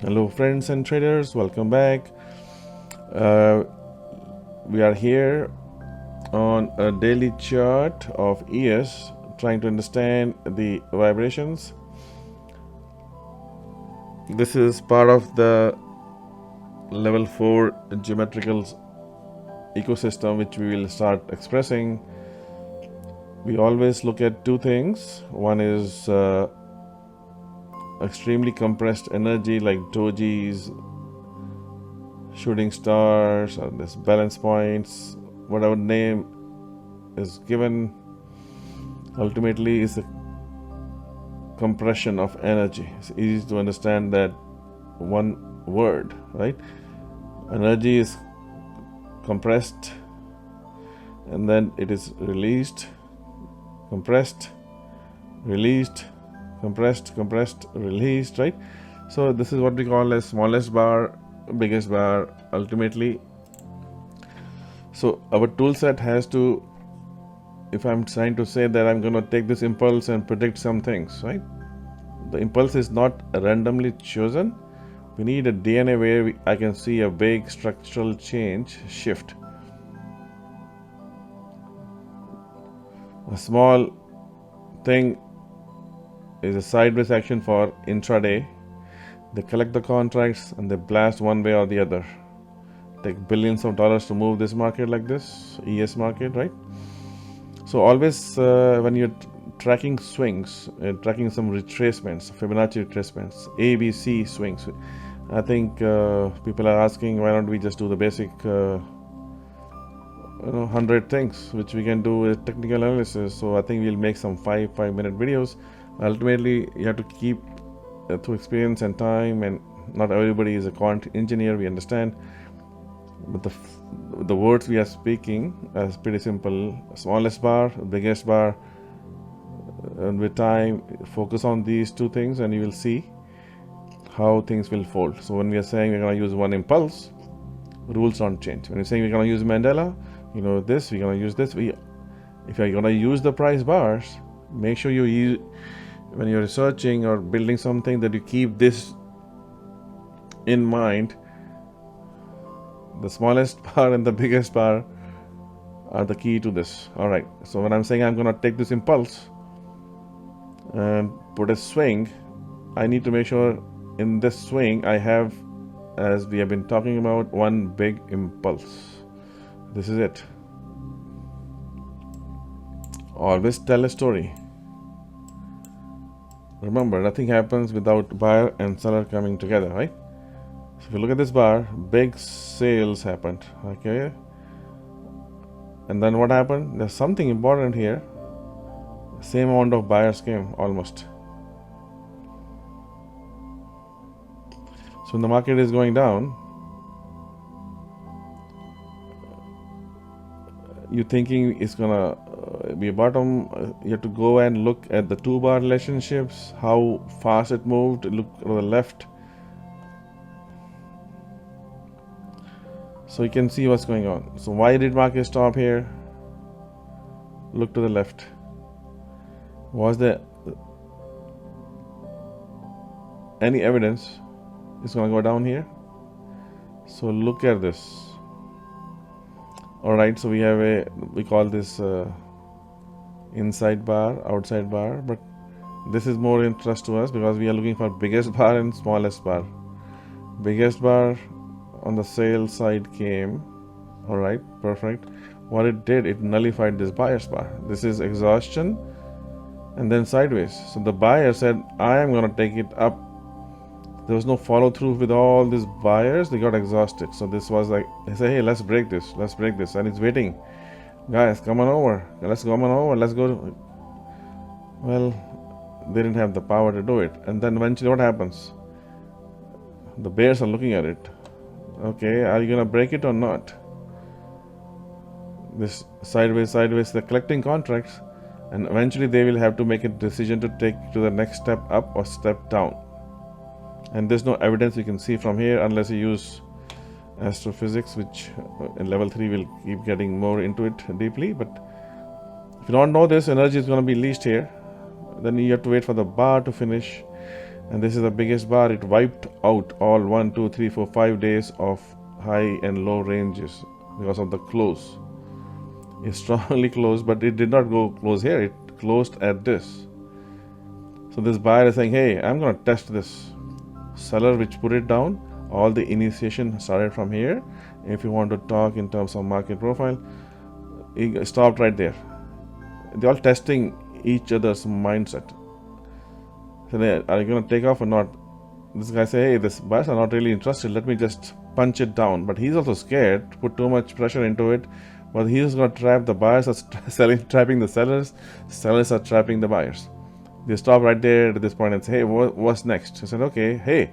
Hello, friends and traders, welcome back. Uh, we are here on a daily chart of ES, trying to understand the vibrations. This is part of the level 4 geometrical ecosystem, which we will start expressing. We always look at two things. One is extremely compressed energy like dojis, shooting stars, or this balance points, whatever name is given, ultimately is a compression of energy. It's easy to understand that one word, right? Energy is compressed and then it is released, compressed, released, compressed, released, right? So this is what we call as smallest bar, biggest bar, ultimately. So our tool set has to, if I'm trying to say that I'm going to take this impulse and predict some things, right? The impulse is not randomly chosen. We need a DNA where I can see a big structural change, shift. A small thing is a sideways action for intraday. They collect the contracts and they blast one way or the other. Take billions of dollars to move this market like this, ES market, right? So always when you're tracking swings, tracking some retracements, Fibonacci retracements, A, B, C swings, I think people are asking why don't we just do the basic 100 things which we can do with technical analysis. So I think we'll make some 5-minute videos. Ultimately, you have to keep through experience and time, and not everybody is a quant engineer, we understand, but the words we are speaking is pretty simple. Smallest bar, biggest bar, and with time focus on these two things and you will see how things will fold. So when we are saying we're going to use one impulse, rules don't change. When you're saying we're going to use Mandela, this, we're going to use this. If you're going to use the price bars, make sure you use, when you're researching or building something, that you keep this in mind. The smallest bar and the biggest bar are the key to this. All right, so when I'm saying I'm going to take this impulse and put a swing, I need to make sure in this swing I have, as we have been talking about, one big impulse. This is it. Always tell a story. Remember, nothing happens without buyer and seller coming together, right? So if you look at this bar, big sales happened, okay? And then what happened? There's something important here. Same amount of buyers came, almost. So when the market is going down, you're thinking it's gonna be a bottom. You have to go and look at the two bar relationships, how fast it moved. Look to the left, so you can see what's going on. So why did market stop here? Look to the left. Was there any evidence it's going to go down here? So look at this. Alright, so we have we call this inside bar, outside bar, but this is more interest to us because we are looking for biggest bar and smallest bar. Biggest bar on the sale side came. Alright, perfect. What it did, it nullified this buyer's bar. This is exhaustion and then sideways. So the buyer said, I am going to take it up. There was no follow through with all these buyers. They got exhausted. So this was like, they say, hey, let's break this. And it's waiting. Guys, come on over. Let's go. Well, they didn't have the power to do it. And then eventually what happens? The bears are looking at it. Okay, are you going to break it or not? This sideways, they're collecting contracts. And eventually they will have to make a decision to take to the next step up or step down. And there's no evidence you can see from here unless you use astrophysics, which in level 3 we'll keep getting more into it deeply. But if you don't know this, energy is going to be leased here. Then you have to wait for the bar to finish. and this is the biggest bar. It wiped out all 1, 2, 3, 4, 5 days of high and low ranges because of the close. It strongly closed, but it did not go close here. It closed at this. So this buyer is saying, hey, I'm going to test this. Seller which put it down, all the initiation started from here. If you want to talk in terms of market profile, it stopped right there. They're all testing each other's mindset. So are you going to take off or not? This guy say, hey, this buyers are not really interested. Let me just punch it down. But he's also scared to put too much pressure into it. But he's going to trap the buyers, are trapping the sellers. Sellers are trapping the buyers. They stop right there at this point and say, hey, what's next? I said, okay, hey,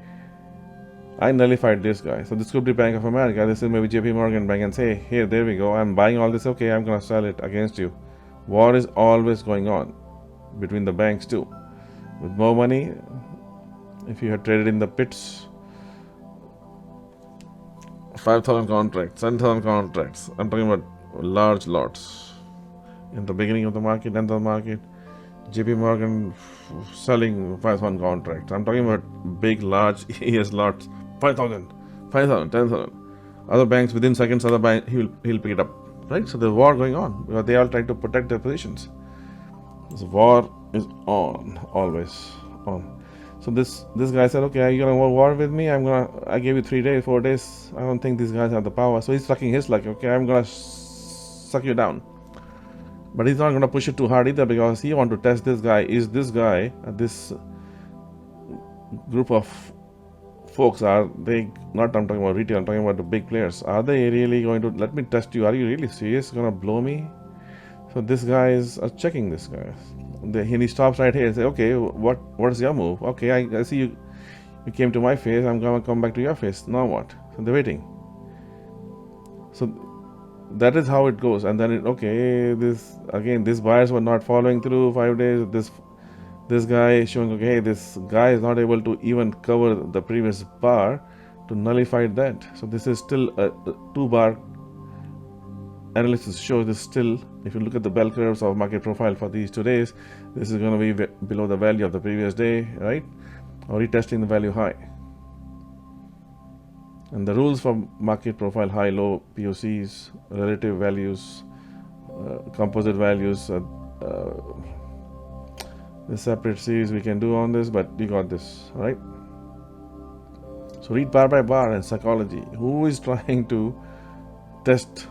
I nullified this guy. So this could be Bank of America. This is maybe JP Morgan Bank, and say, here, there we go. I'm buying all this. Okay, I'm going to sell it against you. War is always going on between the banks too. With more money, if you had traded in the pits, 5,000 contracts, 10,000 contracts. I'm talking about large lots. In the beginning of the market, end of the market, JP Morgan selling 5,000 contracts. I'm talking about big, large ES lots, 5,000, 10,000. Other banks, within seconds, other bank, he'll pick it up. Right? So there's war going on because they all try to protect their positions. This war is on, always on. So this guy said, okay, are you gonna war with me? I gave you 3 days, 4 days. I don't think these guys have the power. So he's sucking his luck. Okay, I'm gonna suck you down. But he's not gonna push it too hard either because he want to test this guy. Is this guy, this group of folks, are they not? I'm talking about retail. I'm talking about the big players. Are they really going to let me test you? Are you really serious? Gonna blow me? So this guy is checking this guy. And he stops right here and say, okay, what is your move? Okay, I see you came to my face, I'm gonna come back to your face. Now what? So they're waiting. So that is how it goes. And then these buyers were not following through 5 days. This guy is showing, okay, this guy is not able to even cover the previous bar to nullify that. So this is still a 2-bar analysis shows this still, if you look at the bell curves of market profile for these 2 days, this is going to be below the value of the previous day, right? Or retesting the value high. And the rules for market profile high, low, POCs, relative values, composite values, the separate series we can do on this, but you got this, right? So read bar by bar and psychology. Who is trying to test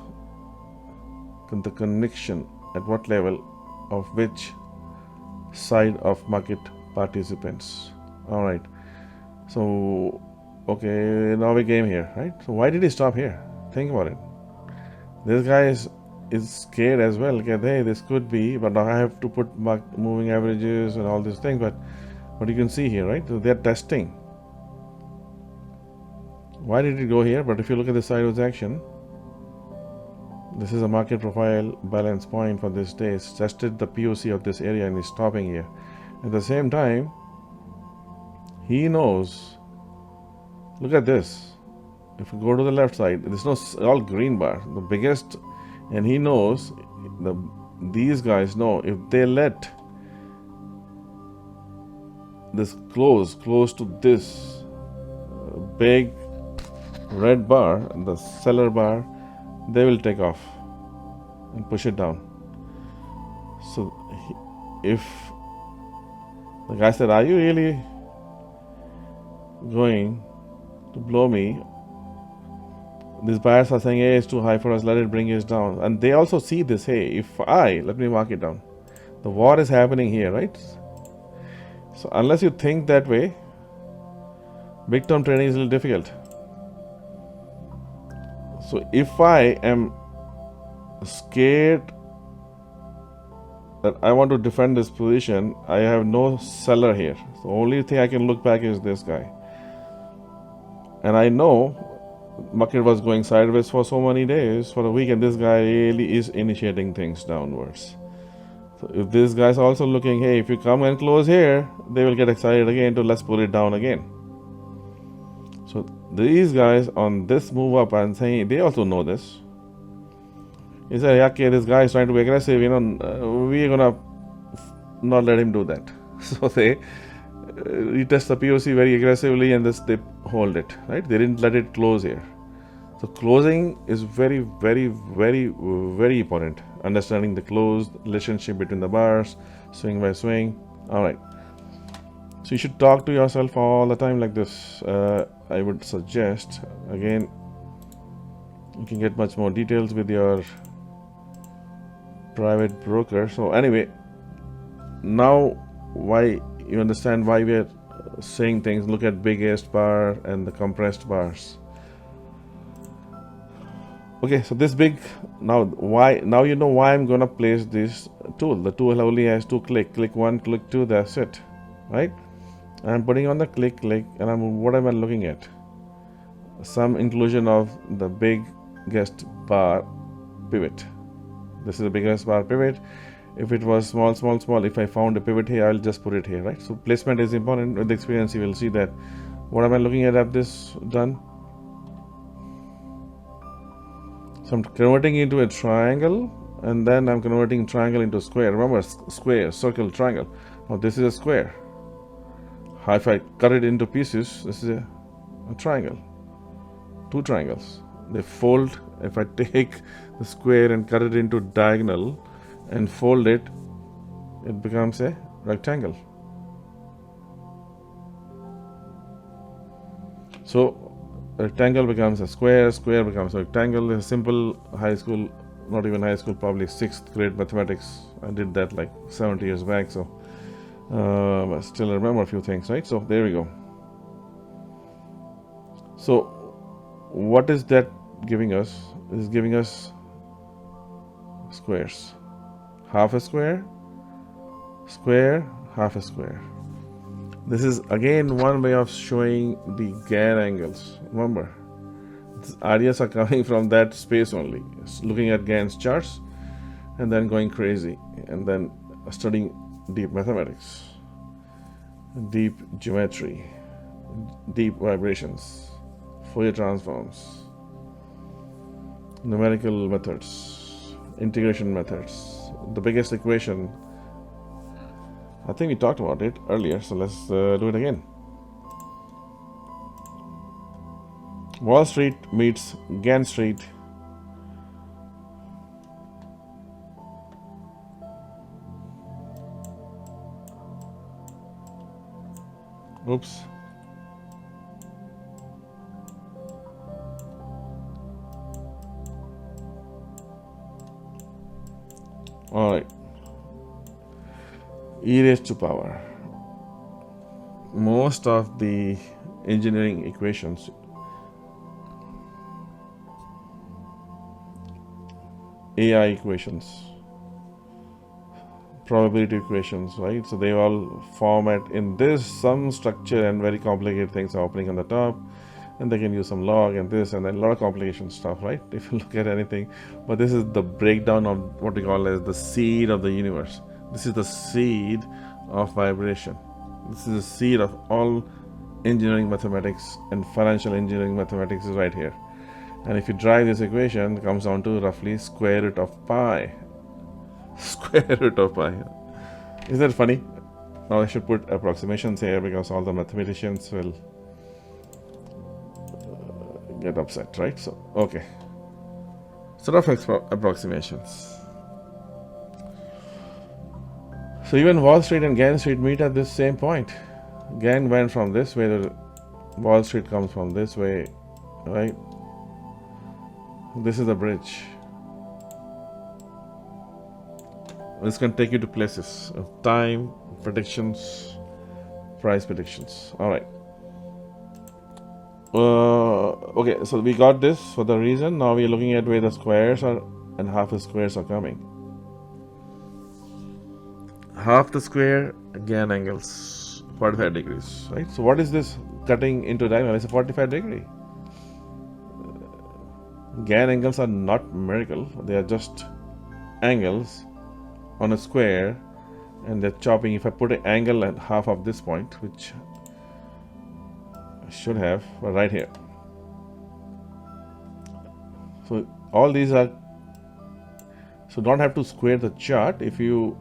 the conviction at what level of which side of market participants? All right. So, okay, now we came here, right? So why did he stop here? Think about it. This guy is scared as well. Okay, hey, this could be, but now I have to put moving averages and all these things. But what you can see here, right? So they're testing. Why did it go here? But if you look at the sideways action, this is a market profile balance point for this day. It's tested the POC of this area and is stopping here. At the same time, he knows. Look at this. If you go to the left side, there's no all green bar, the biggest, and he knows these guys know if they let this close to this big red bar, the seller bar, they will take off and push it down. So if the guy said, are you really going to blow me? These buyers are saying, hey, it's too high for us, let it bring us down. And they also see this, hey, let me mark it down. The war is happening here, right? So unless you think that way, big term trading is a little difficult. So if I am scared that I want to defend this position, I have no seller here. So the only thing I can look back is this guy. And I know market was going sideways for so many days, for a week, and this guy really is initiating things downwards. So if this guy's also looking, hey, if you come and close here, they will get excited again to let's pull it down again. So these guys on this move up and saying, they also know this. He said, okay, this guy is trying to be aggressive, we're gonna not let him do that. So retest the POC very aggressively, and they hold it, right? They didn't let it close here. So closing is very, very, very, very important. Understanding the closed relationship between the bars, swing by swing. All right. So you should talk to yourself all the time like this. I would suggest, again, you can get much more details with your private broker. So anyway, now why you understand why we are saying things. Look at biggest bar and the compressed bars. Okay, so this big, now you know why I'm gonna place this tool. The tool only has to click 1, click 2, that's it, right? I'm putting on the click, and what am I looking at? Some inclusion of the biggest bar pivot. This is the biggest bar pivot. If it was small, if I found a pivot here, I'll just put it here, right? So placement is important. With the experience, you will see that. What am I looking at this done? So I'm converting into a triangle, and then I'm converting triangle into square. Remember, square, circle, triangle. Now this is a square. If I cut it into pieces, this is a triangle. 2 triangles. They fold. If I take the square and cut it into diagonal and fold it, it becomes a rectangle. So rectangle becomes a square, square becomes a rectangle. A simple high school, not even high school, probably 6th grade mathematics. I did that like 70 years back, so I still remember a few things, right? So there we go. So what is that giving us? It is giving us squares. Half a square, square, half a square. This is again one way of showing the Gann angles. Remember, these ideas are coming from that space only. It's looking at Gann's charts and then going crazy and then studying deep mathematics, deep geometry, deep vibrations, Fourier transforms, numerical methods, integration methods. The biggest equation, I think we talked about it earlier, so let's do it again. Wall Street meets Gann Street. Oops. All right. E raised to power. Most of the engineering equations AI equations, probability equations, right? So they all format in this some structure and very complicated things are happening on the top, and they can use some log and this and then a lot of complication stuff, right? If you look at anything, but this is the breakdown of what we call as the seed of the universe. This is the seed of vibration. This is the seed of all engineering mathematics, and financial engineering mathematics is right here. And if you drive this equation, it comes down to roughly square root of pi. Square root of pi. Isn't that funny? Now I should put approximations here because all the mathematicians will get upset, right? So, okay. Sort of approximations. So even Wall Street and Gann Street meet at this same point. Gann went from this way, the Wall Street comes from this way, right? This is the bridge. This can take you to places of time, predictions, price predictions. All right. Okay, so we got this for the reason. Now we are looking at where the squares are and half the squares are coming. Half the square, Gann angles, 45 degrees, right? So what is this cutting into diagonal? It's a 45 degree. Gann angles are not miracle. They are just angles on a square, and they're chopping. If I put an angle at half of this point, which I should have, but right here. So all these are, so don't have to square the chart. If you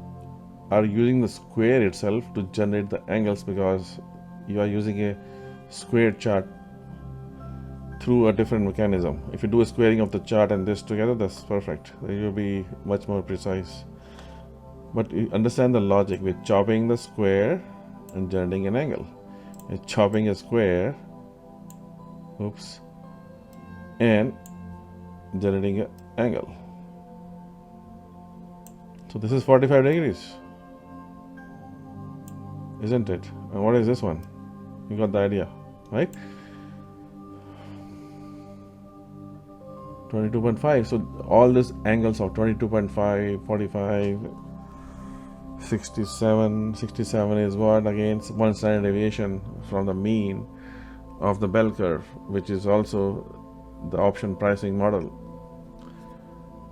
are using the square itself to generate the angles, because you are using a square chart through a different mechanism. If you do a squaring of the chart and this together, that's perfect. You'll be much more precise. But you understand the logic. We're chopping the square and generating an angle. We're chopping a square, and generating an angle. So this is 45 degrees, isn't it? And what is this one? You got the idea, right? 22.5. So all these angles of 22.5, 45, 67. 67 is what? Again, one standard deviation from the mean of the bell curve, which is also the option pricing model.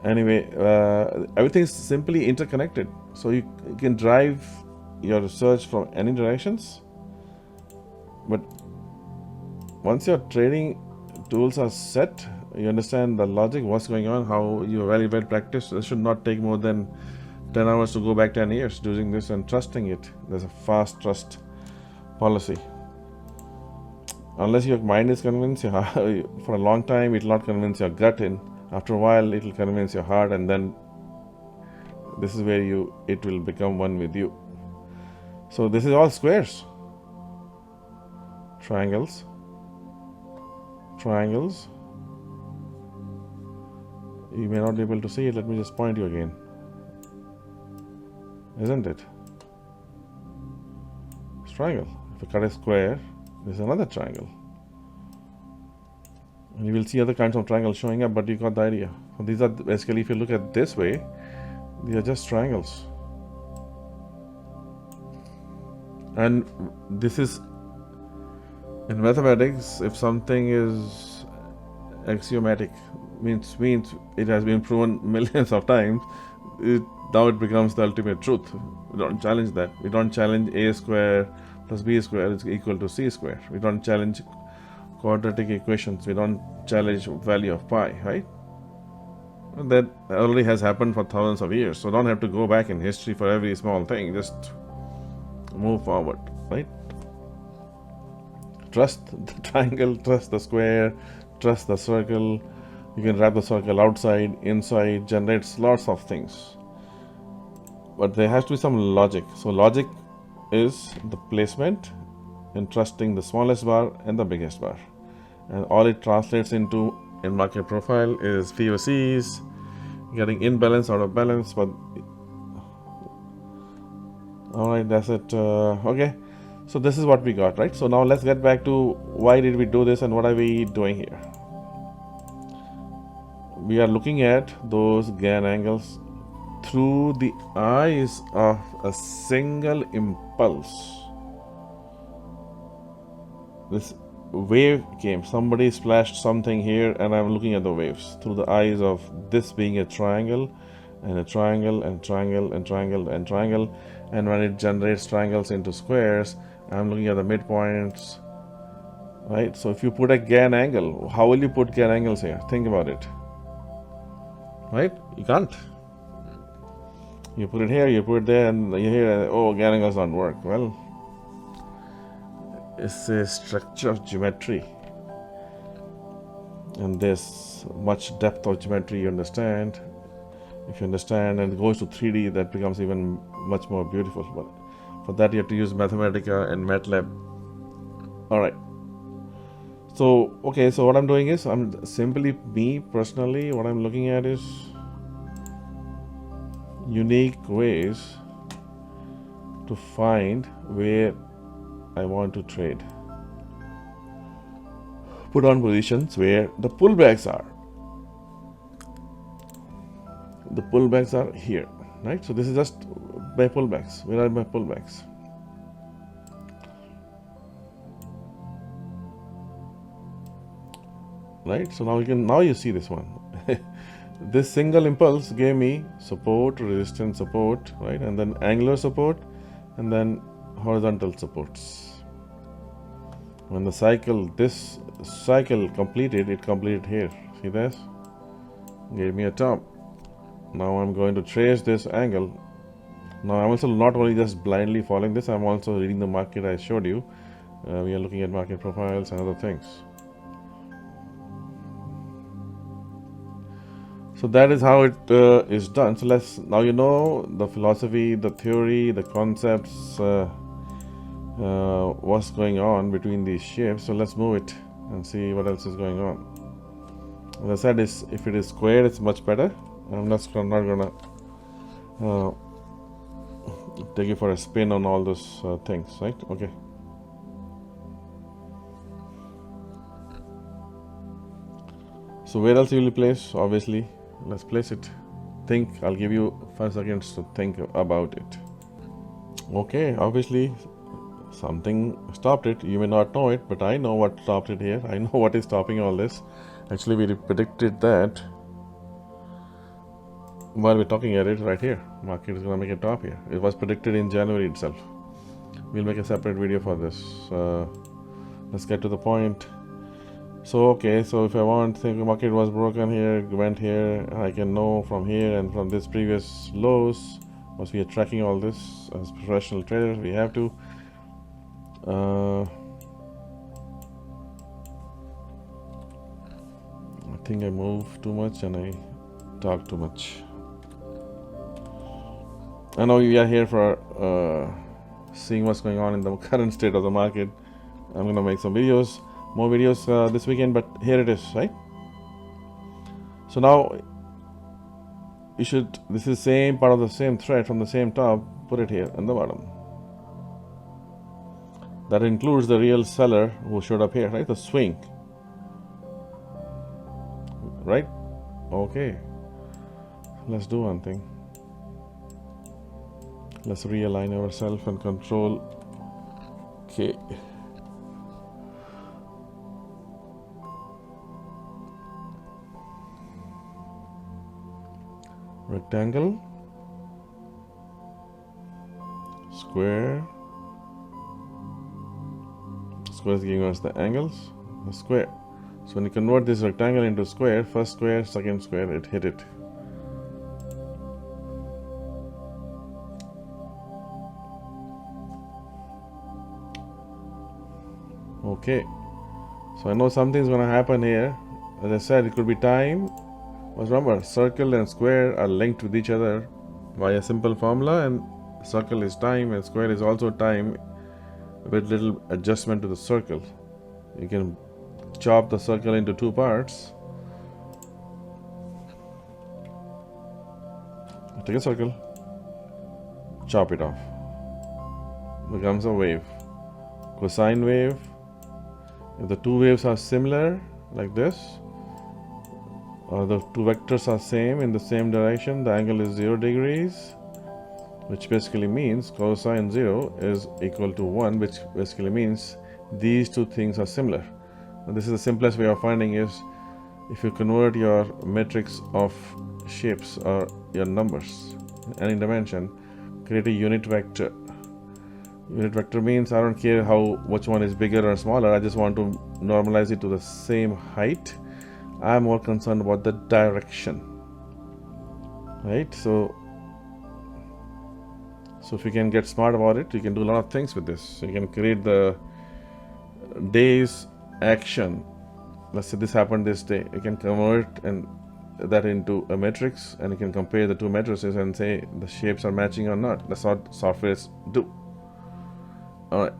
Anyway, everything is simply interconnected. So you can drive your research from any directions. But once your trading tools are set, you understand the logic, what's going on, how you evaluate practice. It should not take more than 10 hours to go back 10 years doing this and trusting it. There's a fast trust policy. Unless your mind is convinced, for a long time it will not convince your gut in. After a while it will convince your heart, and then this is where it will become one with you. So this is all squares, triangles. You may not be able to see it. Let me just point you again. Isn't it? It's triangle. If you cut a square, there's another triangle. And you will see other kinds of triangles showing up, but you got the idea. So these are basically, if you look at this way, these are just triangles. And this is, in mathematics, if something is axiomatic, means it has been proven millions of times, now it becomes the ultimate truth. We don't challenge that. We don't challenge a square plus b square is equal to c square. We don't challenge quadratic equations. We don't challenge value of pi, right? That already has happened for thousands of years. So don't have to go back in history for every small thing. Just move forward, right? Trust the triangle, trust the square, trust the circle. You can wrap the circle outside, inside, generates lots of things. But there has to be some logic. So logic is the placement and trusting the smallest bar and the biggest bar. And all it translates into in market profile is POCs, getting in balance, out of balance. But all right, that's it. Okay, so this is what we got, right? So now let's get back to why did we do this and what are we doing here. We are looking at those Gann angles through the eyes of a single impulse. This wave came, somebody splashed something here, and I'm looking at the waves through the eyes of this being a triangle and a triangle and triangle and triangle and triangle. And when it generates triangles into squares, I'm looking at the midpoints, right? So if you put a Gann angle, how will you put Gann angles here? Think about it, right? You can't. You put it here, you put it there, and you hear, oh, Gann angles don't work. Well, it's a structure of geometry, and there's much depth of geometry you understand. If you understand and it goes to 3D, that becomes even much more beautiful. But for that you have to use Mathematica and MATLAB. Alright. So, okay, so what I'm doing is, I'm simply, me personally, what I'm looking at is unique ways to find where I want to trade. Put on positions where the pullbacks are. The pullbacks are here, right? So this is just my pullbacks. Where are my pullbacks? Right? So now you see this one. This single impulse gave me support, resistance, support, right? And then angular support, and then horizontal supports. When this cycle completed, it completed here. See this? Gave me a top. Now I'm going to trace this angle Now I'm also not only just blindly following this, I'm also reading the market I showed you. We are looking at market profiles and other things. So that is how it is done. So let's, now you know the philosophy, the theory, the concepts, what's going on between these shapes. So let's move it and see what else is going on. As I said, if it is squared, it's much better. I'm not gonna take you for a spin on all those things, right? Okay. So where else will you place? Obviously, let's place it. Think. I'll give you 5 seconds to think about it. Okay, obviously something stopped it. You may not know it, but I know what stopped it here. I know what is stopping all this. Actually, we predicted that while we're talking at it right here. Market is going to make a top here. It was predicted in January itself. We'll make a separate video for this. Let's get to the point. So okay, so if I want to think the market was broken here, went here, I can know from here and from this previous lows. Once we are tracking all this as professional traders, we have to. I think I move too much and I talk too much. I know we are here for seeing what's going on in the current state of the market. I'm gonna make some videos, more videos this weekend, but here it is, right? So now you should, this is same part of the same thread from the same top, put it here on the bottom. That includes the real seller who showed up here, right? The swing, right? Okay, let's do one thing. Let's realign ourselves and control K. Rectangle, square. Square is giving us the angles, the square. So when you convert this rectangle into square, first square, second square, it hit it. Okay, so I know something's gonna happen here. As I said, it could be time. But remember, circle and square are linked with each other by a simple formula, and circle is time and square is also time with little adjustment to the circle. You can chop the circle into two parts. Take a circle, chop it off. Becomes a wave, cosine wave. If the two waves are similar, like this, or the two vectors are same in the same direction, the angle is 0 degrees, which basically means cosine 0 is equal to 1, which basically means these two things are similar. And this is the simplest way of finding is if you convert your matrix of shapes or your numbers, any dimension, create a unit vector. Unit vector means I don't care which one is bigger or smaller, I just want to normalize it to the same height. I'm more concerned about the direction, right? So if you can get smart about it, you can do a lot of things with this. You can create the day's action. Let's say this happened this day. You can convert that into a matrix, and you can compare the two matrices and say the shapes are matching or not. That's what softwares do. All right.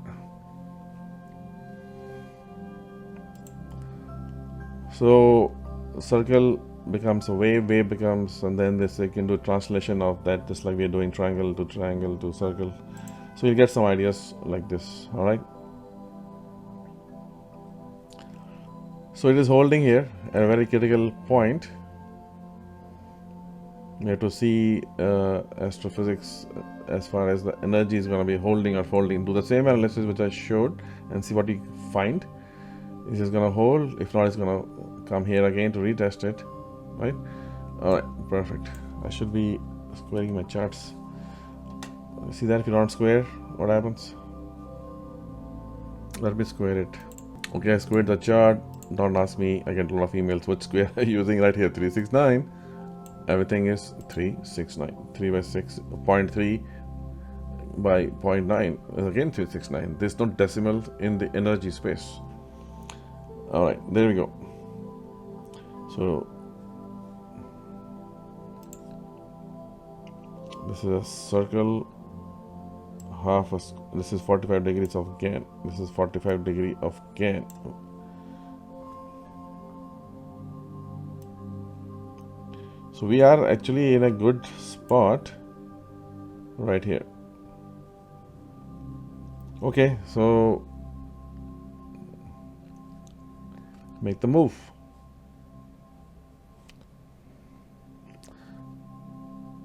So circle becomes a wave becomes, and then this you can do translation of that, just like we are doing triangle to circle. So you'll get some ideas like this. All right. So it is holding here at a very critical point. You have to see astrophysics as far as the energy is going to be holding or folding. Do the same analysis which I showed and see what you find. Is it going to hold? If not, it's going to come here again to retest it, right? All right, perfect. I should be squaring my charts. See that if you don't square, what happens? Let me square it. Okay, I squared the chart. Don't ask me. I get a lot of emails. Which square are you using? Right here, 369. Everything is 369. 3 by 6, 0.3 by 0.9 is again 369. There's no decimal in the energy space. All right, there we go. So this is a circle, this is 45 degrees of gain. This is 45 degree of gain. So we are actually in a good spot right here. Okay, so make the move.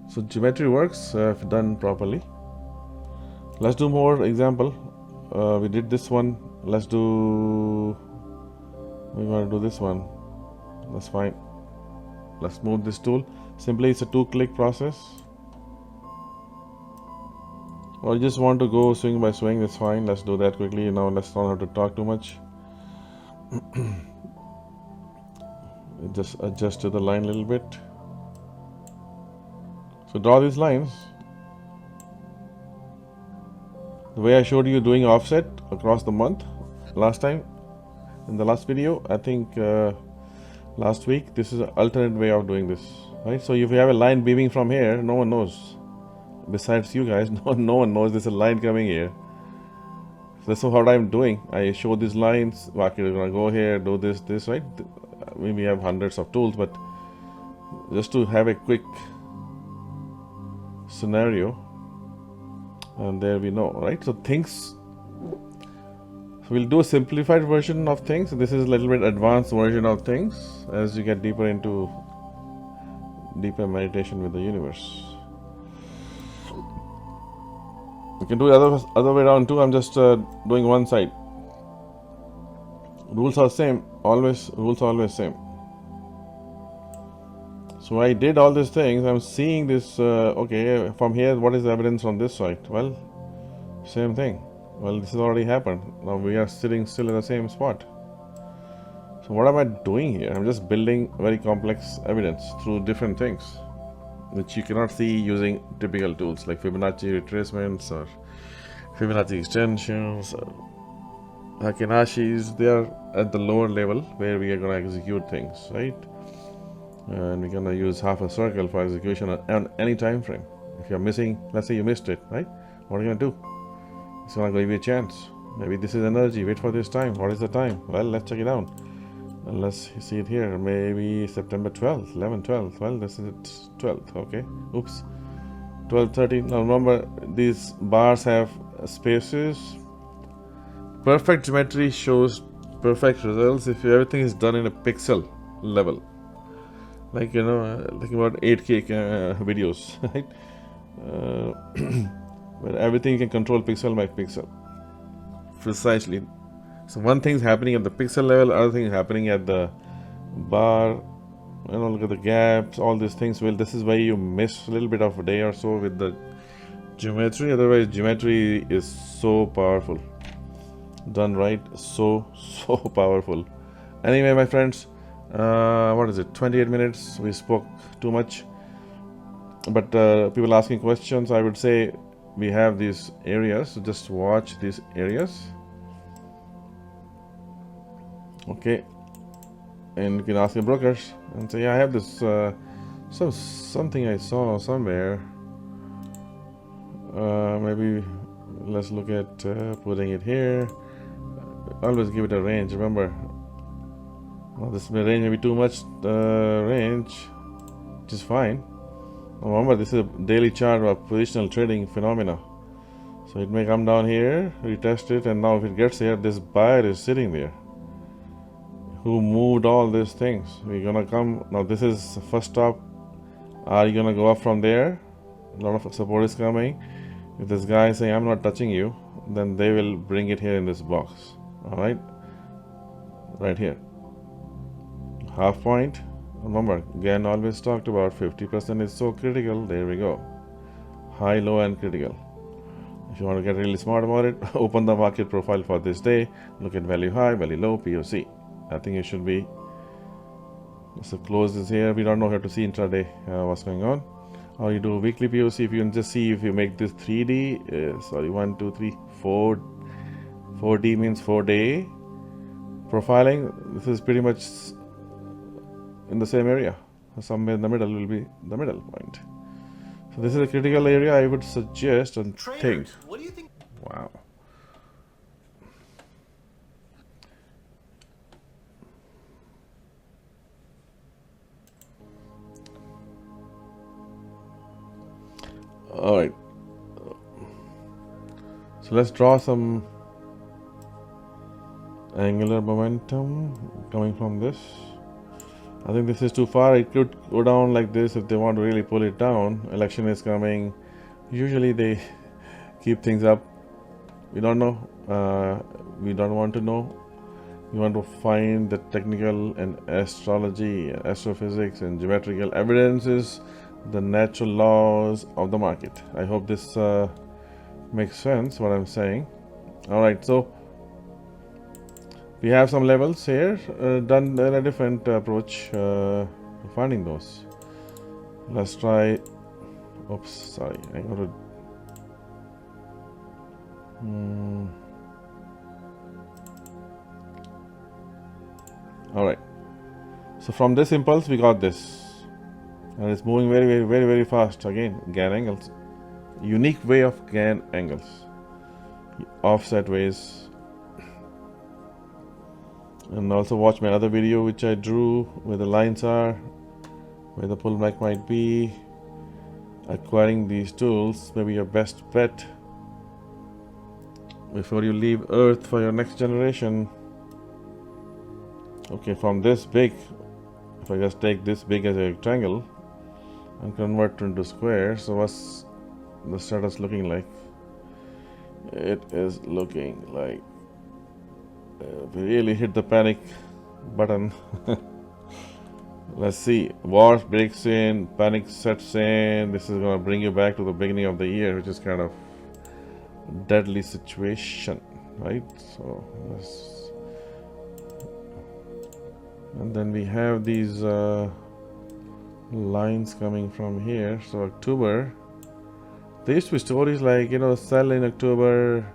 So geometry works if done properly. Let's do more example. We did this one. We want to do this one. That's fine. Let's move this tool. Simply it's a 2-click process. Or you just want to go swing by swing, that's fine. Let's do that quickly. Now let's not have to talk too much. Just adjust to the line a little bit. So draw these lines. The way I showed you doing offset across the month last time in the last video, I think last week, this is an alternate way of doing this, right? So if you have a line beaming from here, no one knows. Besides you guys, no one knows there's a line coming here. So that's what I'm doing. I show these lines. Okay, we're gonna go here, do this, right? We have hundreds of tools, but just to have a quick scenario, and there we know, right? So we'll do a simplified version of things. This is a little bit advanced version of things as you get deeper into deeper meditation with the universe. You can do the other way around too. I'm just doing one side. Rules are same. Rules are always same. So I did all these things. I'm seeing this. Okay, from here, what is the evidence on this side? Well, same thing. Well, this has already happened. Now we are sitting still in the same spot. So what am I doing here? I'm just building very complex evidence through different things, which you cannot see using typical tools like Fibonacci retracements or Fibonacci extensions or Hakinashis. They are at the lower level where we are going to execute things, right? And we're going to use half a circle for execution on any time frame. If you're missing, let's say you missed it, right? What are you going to do? It's going to give you a chance. Maybe this is energy. Wait for this time. What is the time? Well, let's check it out. And let's see it here. Maybe September 12th, 11th, 12th. Well, this is it, 12th. Okay. Oops. 12, 13. Now remember, these bars have spaces. Perfect geometry shows perfect results if everything is done in a pixel level. Like, thinking about 8K videos, right? Where everything you can control pixel by pixel. Precisely. So one thing's happening at the pixel level, other thing is happening at the bar. Look at the gaps, all these things. Well, this is why you miss a little bit of a day or so with the geometry. Otherwise, geometry is so powerful. Done right, so powerful. Anyway, my friends, what is it? 28 minutes. We spoke too much. But people asking questions, I would say we have these areas. So just watch these areas. Okay, and you can ask your brokers and say, yeah, I have this something I saw somewhere. Maybe let's look at putting it here. Always give it a range. Remember, this range may be too much range, which is fine. Remember, this is a daily chart of positional trading phenomena. So it may come down here, retest it, and now if it gets here, this buyer is sitting there who moved all these things. We're gonna come now. This is the first stop. Are you gonna go up from there? A lot of support is coming. If this guy is saying I'm not touching you, then they will bring it here in this box. All right here, half point. Remember, Gann always talked about 50% is so critical. There we go, high, low, and critical. If you want to get really smart about it, open the market profile for this day. Look at value high, value low, POC. I think it should be. So close this here. We don't know how to see intraday what's going on. or you do weekly POC. If you can just see if you make this 3D, sorry, 1, 2, 3, 4, 4D means 4-day profiling. This is pretty much in the same area. Somewhere in the middle will be the middle point. So this is a critical area I would suggest and think. What do you think? Wow. All right. So let's draw some angular momentum coming from this. I think this is too far. It could go down like this if they want to really pull it down. Election is coming. Usually they keep things up. We don't know. We don't want to know. We want to find the technical and astrology, astrophysics, and geometrical evidences, the natural laws of the market. I hope this makes sense what I'm saying. All right, so we have some levels here done in a different approach finding those. Let's try. Oops, sorry. I got to. All right. So from this impulse, we got this, and it's moving very, very, very, very fast. Again, Gann angles. Unique way of Gann angles. Offset ways. And also watch my other video which I drew where the lines are, where the pullback might be. Acquiring these tools may be your best bet before you leave Earth for your next generation. Okay, from this big, if I just take this big as a rectangle and convert it into square, so what's the status looking like? It is looking like we really hit the panic button. Let's see. War breaks in, panic sets in. This is going to bring you back to the beginning of the year, which is kind of deadly situation, right? So and then we have these lines coming from here. So October, there used to be stories like, sell in October,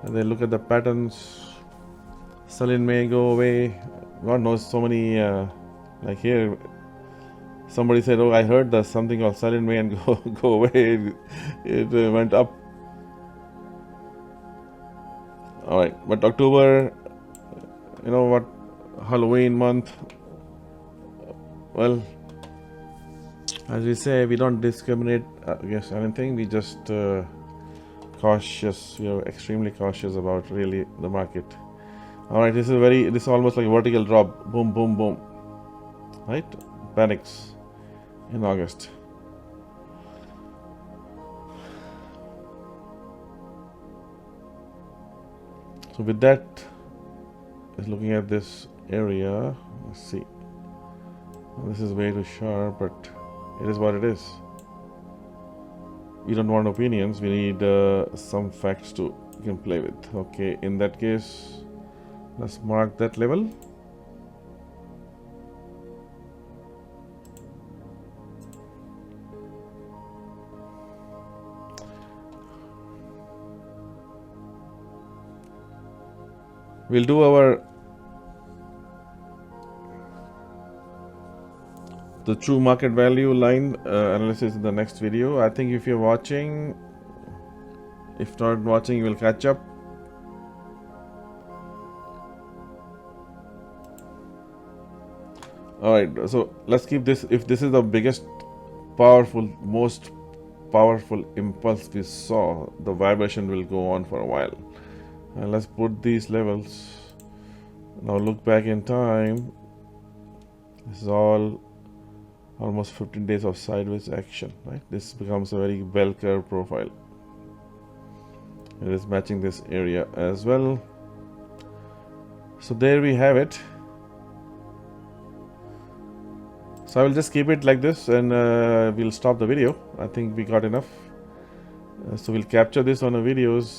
and they look at the patterns. Sell in May, go away. God knows, so many. Like here, somebody said, "Oh, I heard there's something called sell in May and go away." It went up. All right, but October, what? Halloween month. Well, as we say, we don't discriminate against anything. We just cautious. We are extremely cautious about really the market. All right, this is almost like a vertical drop. Boom, boom, boom. Right? Panics in August. So with that, is looking at this area. Let's see. This is way too sharp, but it is what it is. We don't want opinions. We need some facts to can play with. Okay, in that case, let's mark that level. We'll do the true market value line analysis in the next video. I think if you're watching, if not watching, you will catch up. All right, so let's keep this. If this is the biggest, most powerful impulse we saw, the vibration will go on for a while. And let's put these levels. Now look back in time. This is all almost 15 days of sideways action, right? This becomes a very bell curve profile. It is matching this area as well. So there we have it. So I will just keep it like this, and we'll stop the video. I think we got enough. So we'll capture this on the videos.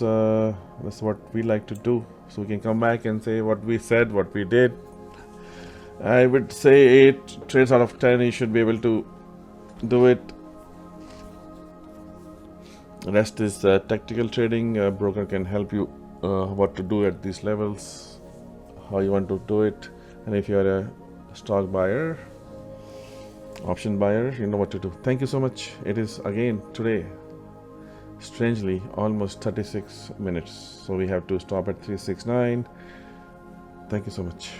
That's what we like to do. So we can come back and say what we said, what we did. I would say 8 trades out of 10 you should be able to do it. Rest is tactical trading. Broker can help you what to do at these levels, how you want to do it, and if you are a stock buyer, option buyer, you know what to do. Thank you so much. It is again today, strangely, almost 36 minutes. So we have to stop at 369. Thank you so much.